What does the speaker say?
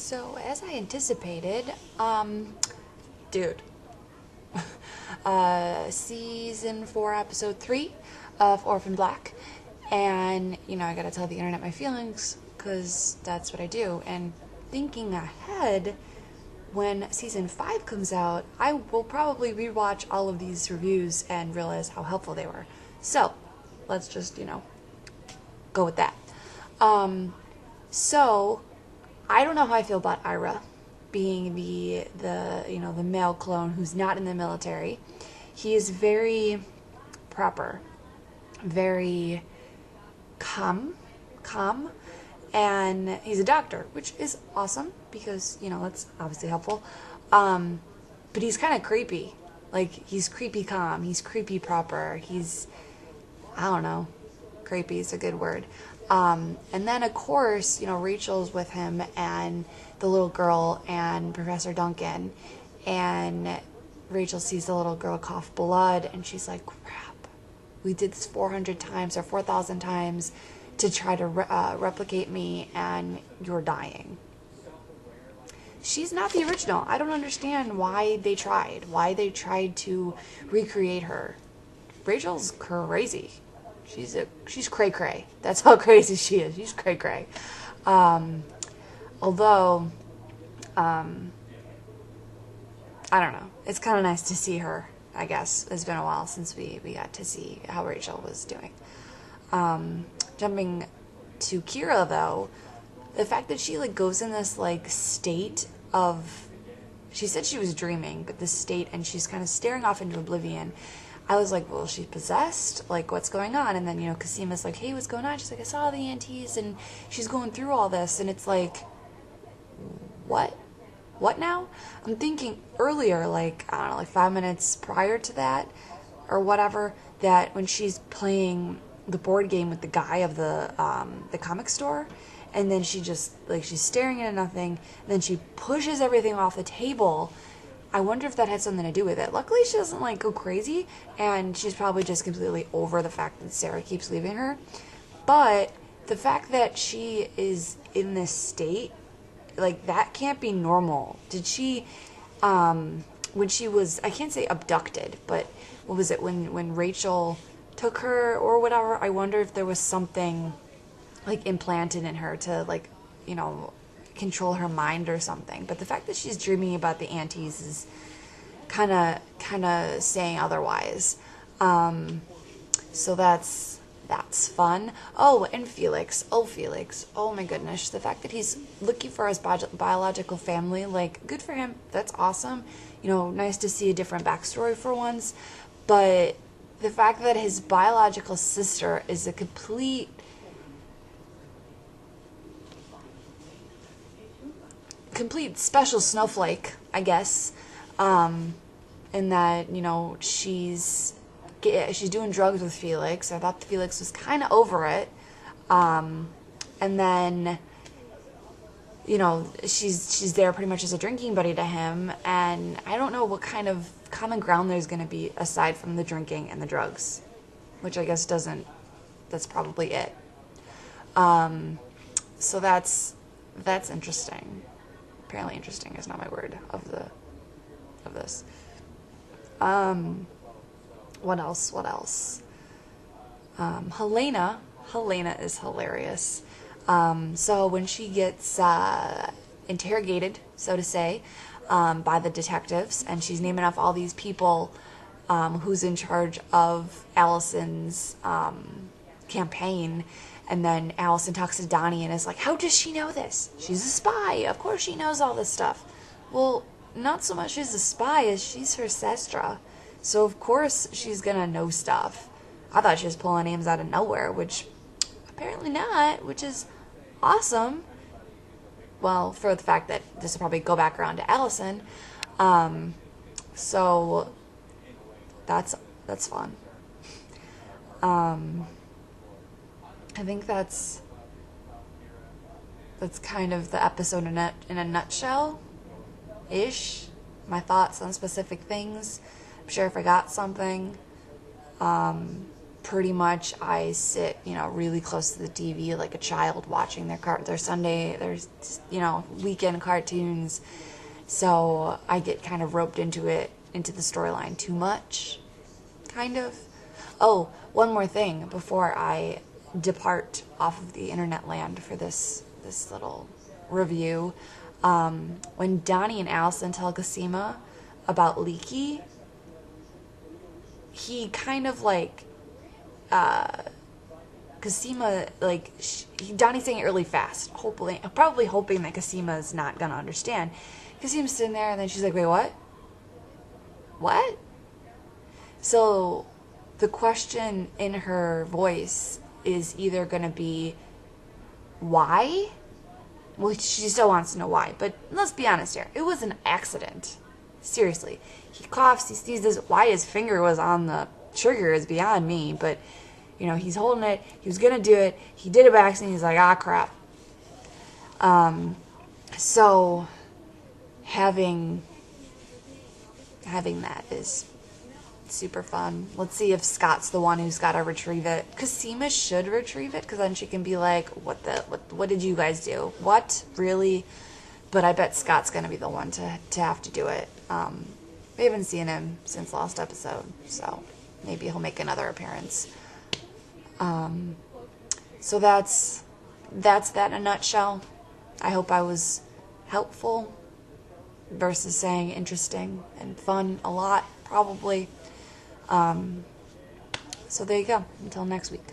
So, as I anticipated, dude, season 4, episode 3 of Orphan Black. And, I gotta tell the internet my feelings, because that's what I do. And thinking ahead, when season 5 comes out, I will probably rewatch all of these reviews and realize how helpful they were. So, let's just, go with that. So, I don't know how I feel about Ira being the male clone who's not in the military. He is very proper, very calm, and he's a doctor, which is awesome because, that's obviously helpful. But he's kind of creepy. Like, he's creepy calm, he's creepy proper, I don't know, creepy is a good word. And then, of course, Rachel's with him and the little girl and Professor Duncan. And Rachel sees the little girl cough blood, and she's like, crap, we did this 400 times or 4,000 times to try to replicate me, and you're dying. She's not the original. I don't understand why they tried to recreate her. Rachel's crazy. She's cray-cray. That's how crazy she is. She's cray-cray. Although, I don't know. It's kind of nice to see her, I guess. It's been a while since we got to see how Rachel was doing. Jumping to Kira, though, the fact that she, goes in this, state of... She said she was dreaming, but this state, and she's kind of staring off into oblivion. I was like, well, she's possessed? What's going on? And then, Casima's like, hey, what's going on? She's like, I saw the aunties, and she's going through all this. And it's like, what? What now? I'm thinking earlier, I don't know, 5 minutes prior to that, or whatever, that when she's playing the board game with the guy of the comic store, and then she just, she's staring at nothing, and then she pushes everything off the table. I wonder if that had something to do with it. Luckily, she doesn't, go crazy, and she's probably just completely over the fact that Sarah keeps leaving her. But the fact that she is in this state, that can't be normal. Did she, when she was, I can't say abducted, but what was it, when Rachel took her or whatever, I wonder if there was something, implanted in her to, control her mind or something. But the fact that she's dreaming about the aunties is kind of saying otherwise. So that's fun. Oh, and Felix. Oh my goodness. The fact that he's looking for his biological family, good for him. That's awesome. Nice to see a different backstory for once. But the fact that his biological sister is a complete special snowflake, I guess, in that, she's doing drugs with Felix. I thought Felix was kind of over it, and then, she's there pretty much as a drinking buddy to him, and I don't know what kind of common ground there's going to be aside from the drinking and the drugs, which I guess that's probably it. So that's interesting. Apparently interesting is not my word of this. What else? Helena is hilarious. So when she gets interrogated, so to say, by the detectives, and she's naming off all these people who's in charge of Allison's campaign. And then Allison talks to Donnie and is like, how does she know this? She's a spy. Of course she knows all this stuff. Well, not so much she's a spy as she's her sestra. So of course she's going to know stuff. I thought she was pulling names out of nowhere, which apparently not, which is awesome. Well, for the fact that this will probably go back around to Allison. So that's fun. I think that's kind of the episode in a nutshell-ish. My thoughts on specific things. I'm sure I forgot something. pretty much I sit, really close to the TV like a child watching their Sunday, their weekend cartoons. So I get kind of roped into the storyline too much, kind of. Oh, one more thing before I depart off of the internet land for this little review. When Donnie and Allison tell Cosima about Leaky, he kind of like, Cosima, like, Donnie's saying it really fast, probably hoping that Cosima's not gonna understand. Cosima's sitting there, and then she's like, wait, what? What? So the question in her voice is either gonna be, why? Well, she still wants to know why, but let's be honest here. It was an accident. Seriously. He coughs, he sneezes. Why his finger was on the trigger is beyond me, but, he's holding it. He was going to do it. He did it by accident. He's like, ah, crap. So, having that is super fun. Let's see if Scott's the one who's got to retrieve it. Cosima should retrieve it, because then she can be like, what did you guys do? What? Really? But I bet Scott's going to be the one to have to do it. We haven't seen him since last episode, so maybe he'll make another appearance. So that's that in a nutshell. I hope I was helpful versus saying interesting and fun a lot, probably. So there you go. Until next week.